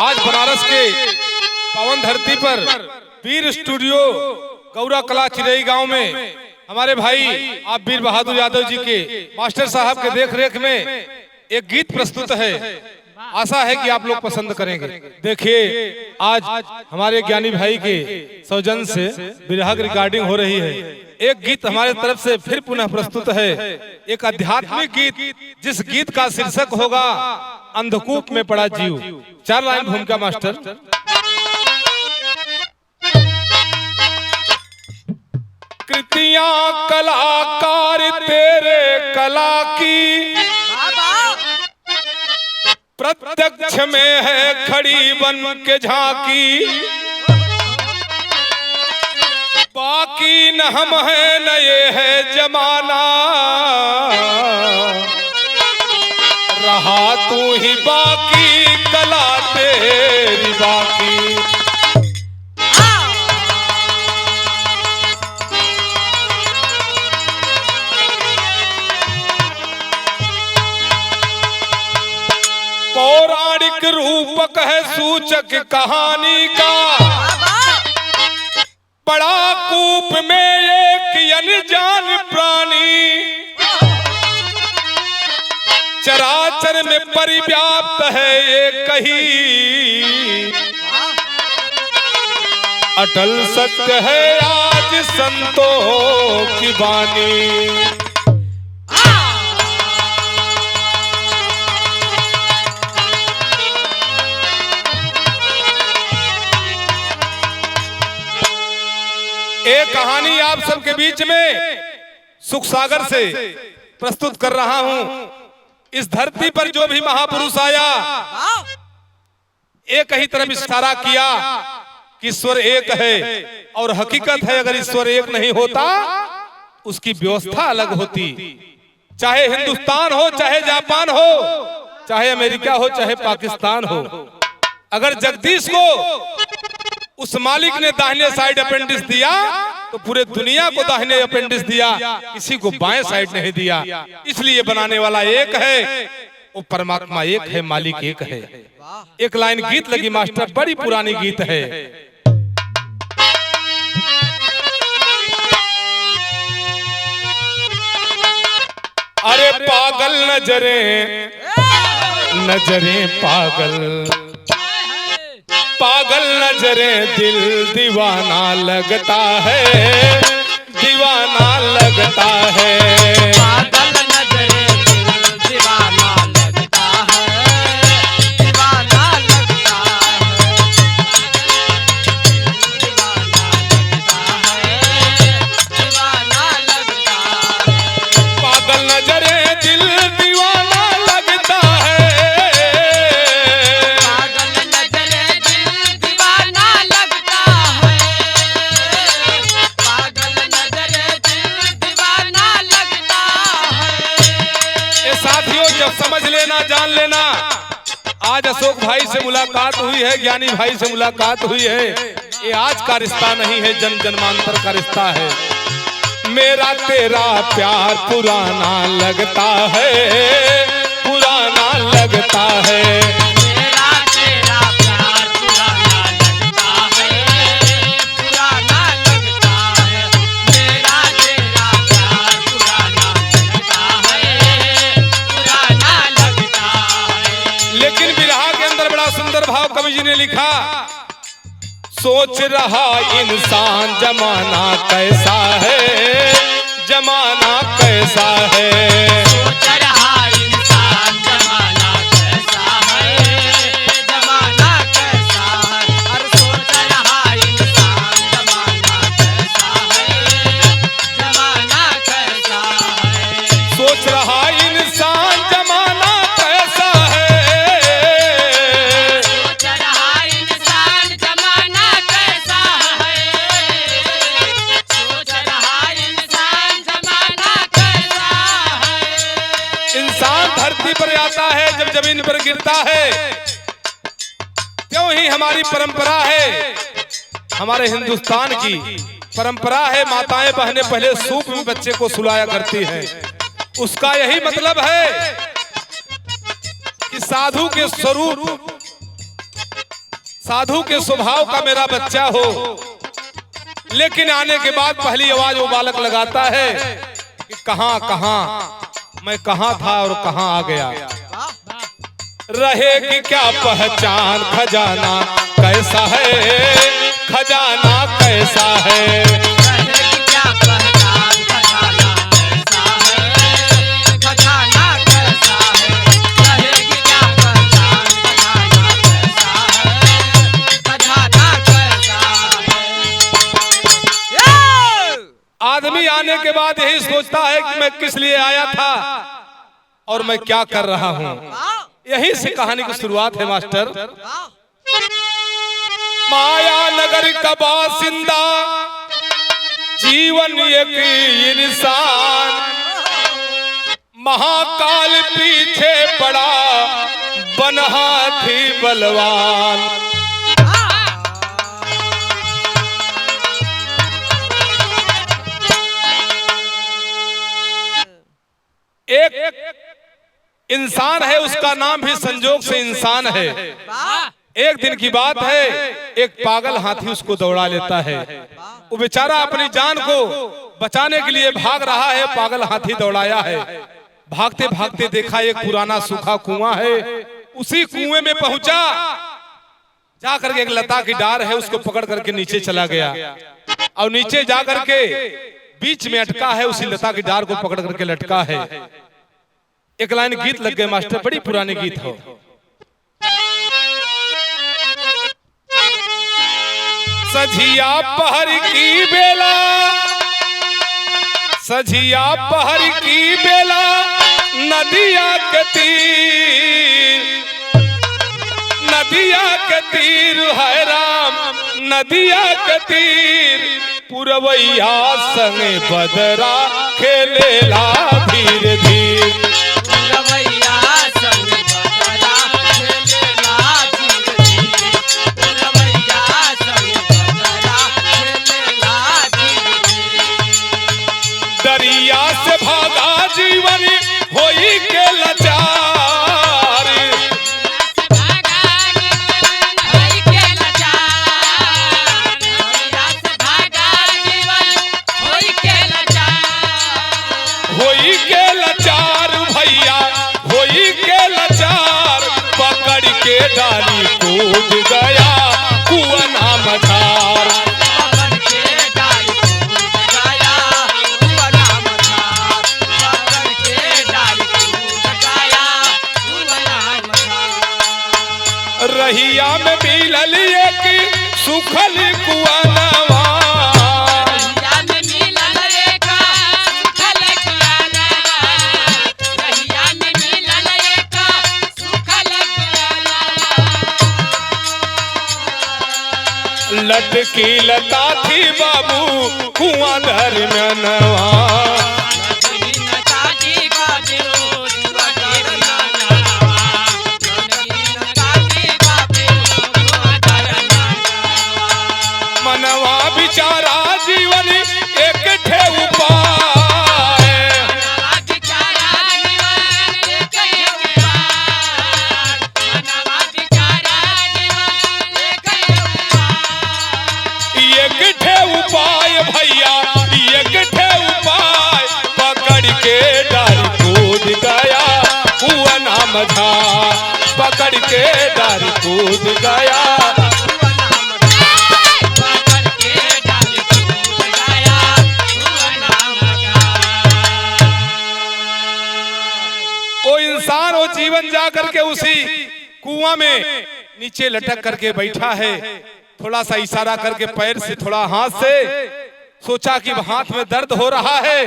आज बनारस के पावन धरती पर वीर स्टूडियो गौरा कला चिरई गांव में हमारे भाई आप वीर बहादुर यादव जी के मास्टर साहब के देख रेख में एक गीत प्रस्तुत है। आशा है कि आप लोग पसंद करेंगे। देखिए आज हमारे ज्ञानी भाई के सौजन से बिरहा की रिकॉर्डिंग हो रही है। एक गीत हमारे तरफ से फिर पुनः प्रस्तुत है, एक आध्यात्मिक गीत जिस गीत का शीर्षक होगा अंधकूप में पड़ा जीव। 4 लाइन भूमिका मास्टर। कृतियां कलाकार तेरे कला की प्रत्यक्ष में है खड़ी बन के झांकी, बाकी न हम है न ये है जमाना, रहा तू ही बाकी कला तेरी बाकी। पौराणिक रूपक है सूचक कहानी का, बड़ा कूप में एक अनजान प्राणी, चराचर में परिव्याप्त है ये कही, अटल सत्य है आज संतों की वाणी। एक कहानी आप सबके बीच में सुख सागर से प्रस्तुत कर रहा हूं। इस धरती पर जो भी महापुरुष आया एक ही तरफ इशारा किया कि ईश्वर एक है, और हकीकत है अगर ईश्वर एक नहीं होता उसकी व्यवस्था अलग होती। चाहे हिंदुस्तान हो, चाहे जापान हो, चाहे अमेरिका हो, चाहे पाकिस्तान हो, अगर जगदीश को उस मालिक ने दाहिने साइड अपेंडिक्स दिया तो पूरे दुनिया को दाहिने अपेंडिक्स दिया, किसी को बाएं साइड नहीं दिया। इसलिए बनाने वाला एक है, वो परमात्मा एक है, मालिक एक है। एक लाइन गीत लगी मास्टर, बड़ी पुरानी गीत है। अरे पागल नजरें नजरें पागल, पागल नजरें दिल दीवाना लगता है, दीवाना लगता है। पागल नजरें दिल दीवाना लगता है, दीवाना लगता है, दीवाना लगता है, दीवाना लगता है। पागल नजरें दिल दीवाना लगता है, समझ लेना, जान लेना। आज अशोक भाई से मुलाकात हुई है, ज्ञानी भाई से मुलाकात हुई है। ये आज का रिश्ता नहीं है, जन्म जन्मांतर का रिश्ता है। मेरा तेरा प्यार पुराना लगता है, पुराना लगता है। मेरा तेरा प्यार पुराना लगता है, पुराना लगता है। मेरा तेरा प्यार पुराना लगता है, पुराना लगता है। लेकिन बिरहा के अंदर बड़ा सुंदर भाव कवि जी ने लिखा, सोच रहा इंसान जमाना कैसा है, जमाना कैसा है। सोच रहा इंसान जमाना कैसा है, जमाना कैसा है। हर सोच रहा इंसान जमाना कैसा है, जमाना कैसा है। सोच रहा इंसान जमाना कैसा है, सोच रहा इंसान जमाना कैसा है, सोच रहा इंसान जमाना कैसा है। इंसान धरती पर आता है जब जमीन पर गिरता है। क्यों ही हमारी परंपरा है, हमारे हिंदुस्तान की परंपरा है, माताएं बहनें पहले सूप में बच्चे को सुलाया करती हैं। उसका यही मतलब है कि साधु के स्वरूप साधु के स्वभाव का मेरा बच्चा हो, लेकिन आने के बाद पहली आवाज वो बालक लगाता है कि कहां कहां मैं कहां था और कहां आ गया। रहेगी क्या पहचान, खजाना कैसा है, खजाना कैसा है। रहेगी क्या पहचान, खजाना कैसा है, खजाना कैसा है। रहेगी क्या पहचान, खजाना कैसा है, खजाना कैसा है। आदमी आने के बाद यही सोचता है कि मैं किस लिए आया था और मैं क्या कर रहा हूं। यही से कहानी की शुरुआत है मास्टर। माया नगर का बासिंदा, जीवन एक इंसान, महाकाल पीछे पड़ा, बनहा थी बलवान। एक इंसान है, उसका नाम भी संजोग से इंसान है। एक दिन की बात है, एक पागल हाथी उसको दौड़ा लेता है। वो बेचारा अपनी जान को बचाने के लिए भाग रहा है, पागल हाथी दौड़ाया है। भागते भागते देखा एक पुराना सूखा कुआं है, उसी कुएं में पहुंचा। जा करके एक लता की डार है, उसको पकड़ करके नीचे चला गया और नीचे जा करके बीच में अटका है, उसी लता की डार को पकड़ करके लटका है। एक लाइन गीत लग गए मास्टर, बड़ी पुरानी गीत हो। सझिया पहर की बेला, सझिया पहर की बेला, नदिया के तीर, नदिया के तीर है राम, नदिया के तीर, पुरवैया संगे बदरा खेलेला धीर धीर। पुरवैया संग बदरा खेलेला धीर धीर, पुरवैया संग बदरा खेलेला धीर धीर। दरिया से भागा जीवन होई के लाचार, भागा जीवन होई के लाचार, दरिया से भागा जीवन होई के लाचार। होई के लाचार भैया, होई के लाचार, पकड़ के डाली कूद गया कुआं नाम धार। पकड़ के डाली कूद गया कुआं नाम धार, पकड़ के डाली कूद गया कुआं नाम धार। रहिया में मिलल एक सुखल कुआं नवा, रहिया में मिलल एक सुखल कुआं, रहिया में मिलल एक सुखल कुआं। लटकी लता थी बाबू कुआं धर में नवा। मनवा बिचारा जीवन एक ठे उपाय, एक ठे उपाय भैया, एक ठे उपाय, पकड़ के डारी कूद गया कुआं नाम धार, पकड़ के डारी कूद गया। वो इंसान वो जीवन जा करके उसी कुआं में नीचे लटक करके बैठा है। थोड़ा सा इशारा करके पैर से, थोड़ा हाथ से, सोचा कि हाथ में दर्द हो रहा है।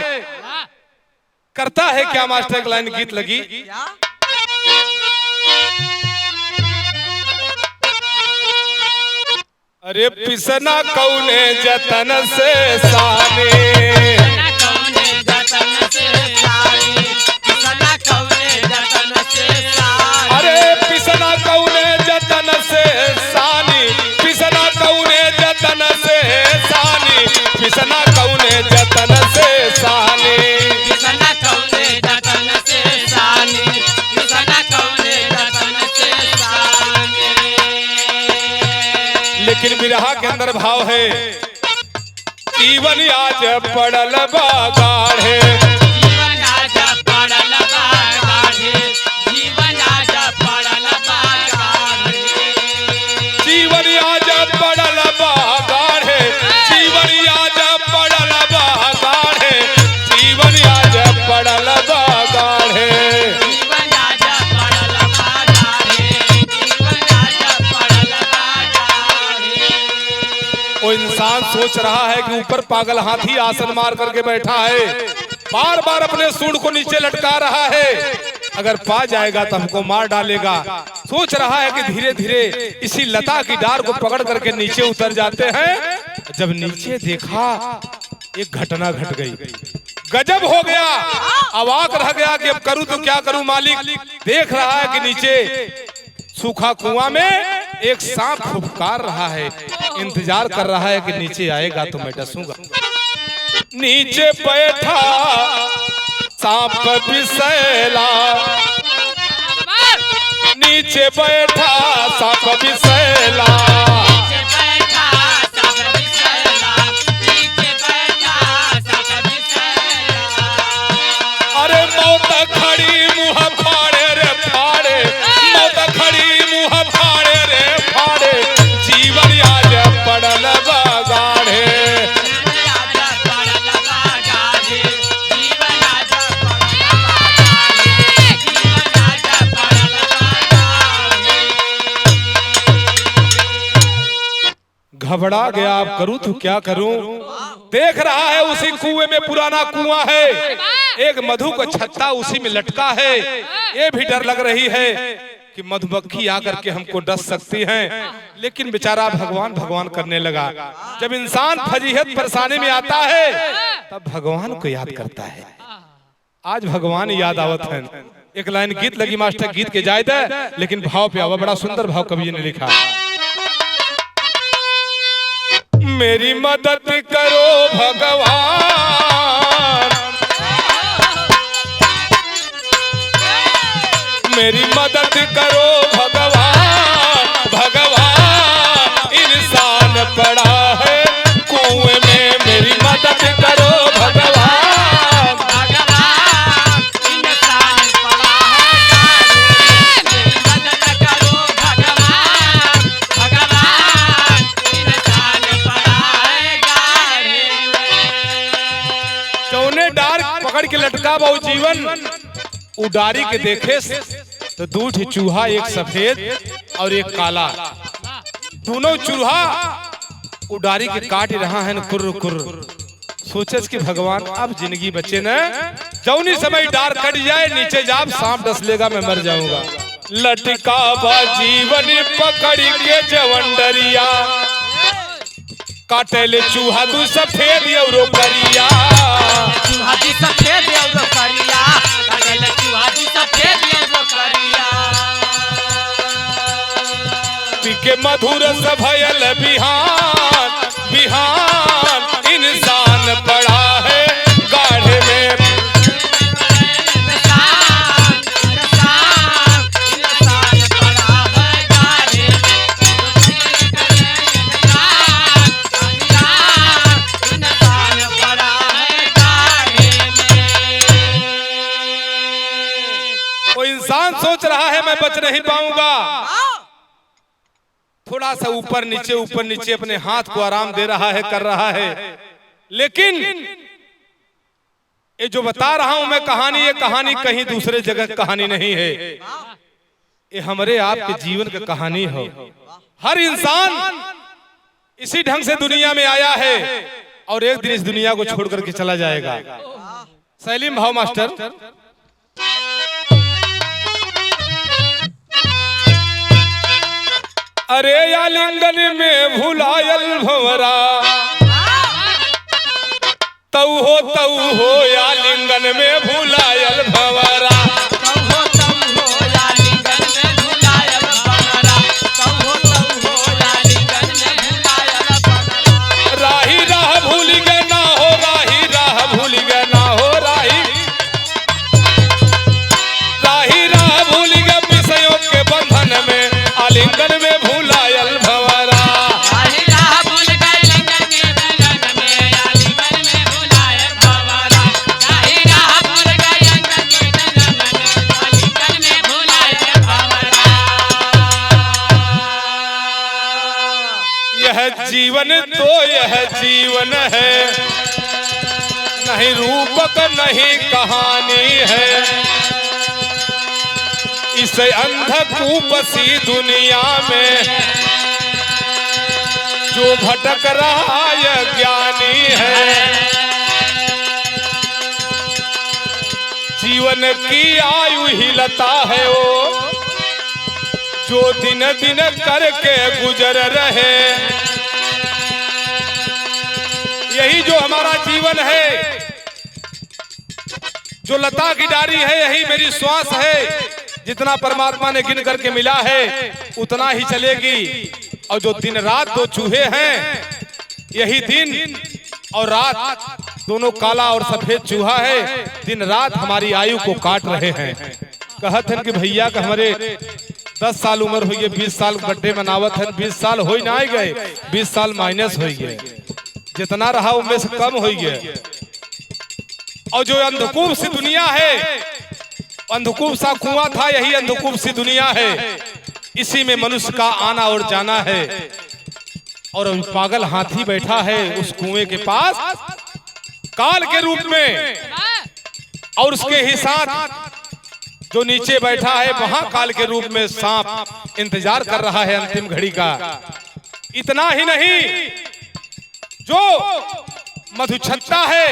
करता है क्या मास्टर, एक लाइन गीत लगी। अरे पिसना कौने जतन से साने, अरे पिसना कौने जतन से सानी, पिसना कौने जतन से सानी, पिसना कौने जतन से सानी। भाव है, जीवन आज पड़ल बागाढ़े, जीवन आज पड़ल बागाढ़े, जीवन आज पड़ल बागाढ़े, जीवन आज पड़ल बागाढ़े, जीवन आज पड़ल बागाढ़े, जीवन आज पड़ल बागाढ़े। जीवन आज पड़ल बागाढ़े, जीवन आज पड़ल बागाढ़े। वो इंसान सोच रहा है कि ऊपर पागल हाथी आसन मार करके बैठा है, बार बार अपने सूंड को नीचे लटका रहा है, अगर पा जाएगा तो हमको मार डालेगा। सोच रहा है कि धीरे धीरे इसी लता की डार को पकड़ करके नीचे उतर जाते हैं। जब नीचे देखा एक घटना घट गई, गजब हो गया, अवाक रह गया कि अब करूं तो क्या करूं मालिक। देख रहा है कि नीचे सूखा कुआं में एक सांप फुफकार रहा है, इंतजार कर रहा है कि नीचे आएगा तो मैं डसूंगा। नीचे बैठा सांप बिसैला, नीचे बैठा सांप बिसैला, नीचे बैठा सब बिसैला, नीचे बैठा सब बिसैला। अरे मौत खड़ी मुंह फाड़े रे फाड़े, मौत खड़ी मुंह फाड़े रे फाड़े, जीवन आज पड़ल बागाढ़े। जीवन आज पड़ल बागाढ़े, जीवन आज पड़ल बागाढ़े, जीवन आज पड़ल बागाढ़े। घबरा गया, अब करूं तो क्या करूं। देख रहा है उसी कुएं में, पुराना कुआं है, एक मधु का छत्ता उसी में लटका है। ये भी डर लग रही है कि मधुमक्खी आकर के हमको डस सकती हैं, लेकिन बेचारा भगवान भगवान करने लगा। जब इंसान फजीहत परेशानी में आता है तब भगवान को याद करता है। आज भगवान याद आवत है। एक लाइन गीत लगी मास्टर, गीत के जायद है लेकिन भाव पे आवा, बड़ा सुंदर भाव कवि ने लिखा। मेरी मदद करो भगवान, मेरी मदद करो भगवान, भगवान इंसान पड़ा है कुएं में, मेरी मदद करो भगवान। भगवान इंसान पड़ा है गाढ़े में, मदद करो भगवान, भगवान इंसान पड़ा है गाढ़े में। चौने डार पकड़ के लटका बहु जीवन, उडारी के देखे तो दो ठे चूहा, एक सफेद और एक काला, दोनों चूहा उडारी के काट रहा है न कुर्र कुर्र। सोचे कि भगवान अब जिंदगी बचे न, जौनी समय डार कट जाए नीचे जाब सांप डस लेगा मैं मर जाऊंगा। लटका बा जीवन पकड़ के जवंडरिया, काटेले चूहा दू सफेद औरो करिया, चूहा दी सफेद औरो करिया, काटेले चूहा दी सफेद औरो करिया। पीके मधुर सभयल बिहान, बिहान इंसान पड़ा है गाढ़े में। इंसान, इंसान, इंसान पड़ा है गाढ़े में। इंसान, इंसान पड़ा है गाढ़े में। वो इंसान सोच रहा है मैं बच नहीं पाऊंगा, थोड़ा सा ऊपर नीचे अपने हाथ को आराम दे रहा है, कर रहा है, लेकिन ये जो बता रहा हूं मैं कहानी, ये कहानी कहीं दूसरे जगह कहानी नहीं है, ये हमारे आपके जीवन का कहानी हो। हर इंसान इसी ढंग से दुनिया में आया है और एक दिन इस दुनिया को छोड़ करके चला जाएगा। सलीम भाव मास्टर। अरे आलिंगन में भुलायल भंवरा, तऊ हो आलिंगन में भुलायल भंवरा, राही राह भूल गए ना हो, राही राह भूल गए ना हो, राही राह भूल गए विषयों के बंधन में, आलिंगन में भुलायल भंवरा, राही राह भूल गए जीवन है, नहीं रूपक नहीं कहानी है। इस अंधकूप सी दुनिया में जो भटक रहा है ज्ञानी है। जीवन की आयु ही लता है वो जो दिन दिन करके गुजर रहे। यही जो हमारा जीवन है, जो लता की डाली है, यही मेरी श्वास है। जितना परमात्मा ने गिन करके मिला है उतना ही चलेगी। और जो दिन रात दो चूहे हैं, यही दिन और रात दोनों काला और सफेद चूहा है। दिन रात हमारी आयु को काट रहे हैं। कहत हैं कि भैया का हमारे 10 साल उम्र हुई है, 20 साल गड्ढे में नावत है, 20 साल हो ना गए, 20 साल माइनस हो गए, जितना रहा उनमें से कम हो गए। और जो अंधकूप सी दुनिया है, अंधकूप सा कुआं था, यही अंधकूप सी दुनिया है। इसी में मनुष्य का आना और जाना है। और पागल हाथी बैठा है उस कुएं के पास काल के रूप में, और उसके ही साथ जो नीचे बैठा है वहां काल के रूप में सांप इंतजार कर रहा है अंतिम घड़ी का। इतना ही नहीं, जो मधुछत्ता है,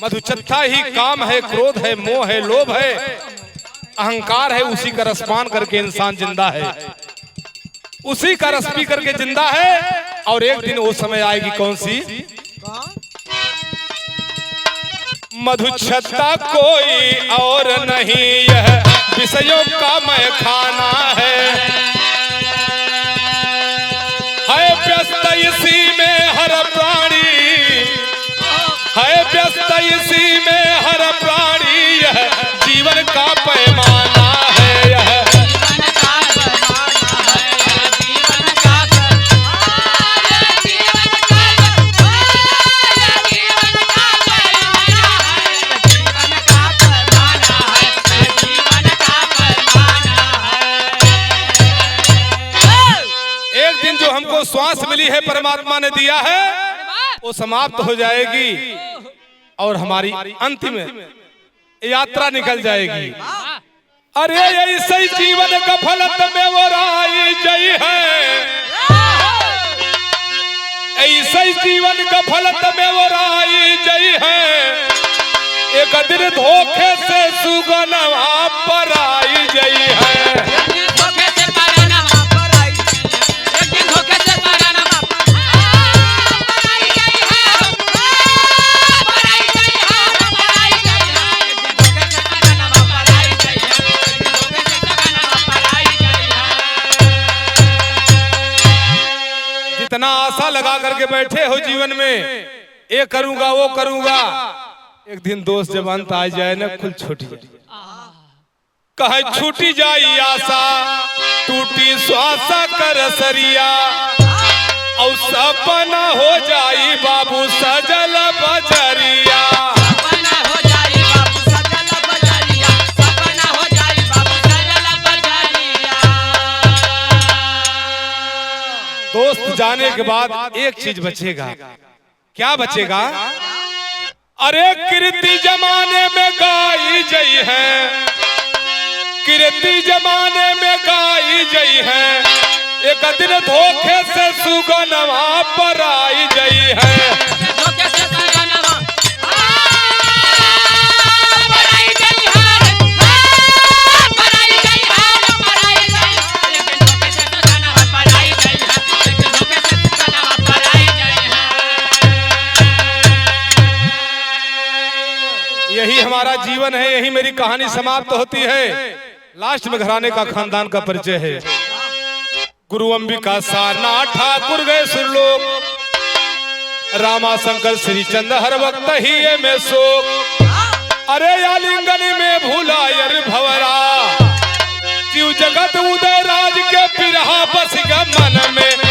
मधुछत्ता ही काम है, क्रोध है, मोह है, लोभ है, अहंकार है, उसी का रसपान करके इंसान जिंदा है, उसी का रस पी करके जिंदा है। और एक दिन वो समय आएगी, कौन सी? मधुछत्ता कोई और नहीं, यह विषयों का मैं खाना है व्यस्त इसी में हर प्राणी, है व्यस्त इसी में हर प्राणी, यह जीवन का पैमाना है, यह हमको श्वास मिली है, परमात्मा ने दिया है, वो समाप्त हो जाएगी और हमारी अंतिम यात्रा निकल जाएगी। अरे ऐसे जीवन का फलत में वो राई जई है, ऐसे जीवन का फलत में वो राई जई है। एक दिन धोखे से सुगनवा पर आई जई है। इतना आशा लगा करके बैठे हो जीवन में, ये करूंगा वो करूंगा, एक दिन दोस्त जब अंत आ जाए ना, खुल छूट जाए, कहे छूटी जाई आशा, टूटी श्वासा कर सरिया, और सपना हो जाई बाबू सजल बजरिया। दोस्त जाने के बाद एक चीज बचेगा, क्या बचेगा? अरे कीर्ति जमाने में गाई जई है, कीर्ति जमाने में गाई जई है। एक दिन धोखे से सुगनवा पर आई जई है। यही हमारा जीवन है, यही मेरी कहानी समाप्त होती है। लास्ट में घराने का खानदान का परिचय है। गुरु अंबिका सारनाथ ठाकुर गए सुरलोक, रामा शंकर श्री चंद हर वक्त ही में शोक। अरे आलिंगन में भूला यर भवरा, शिव जगत उदय राज के पिरहा बस मन में।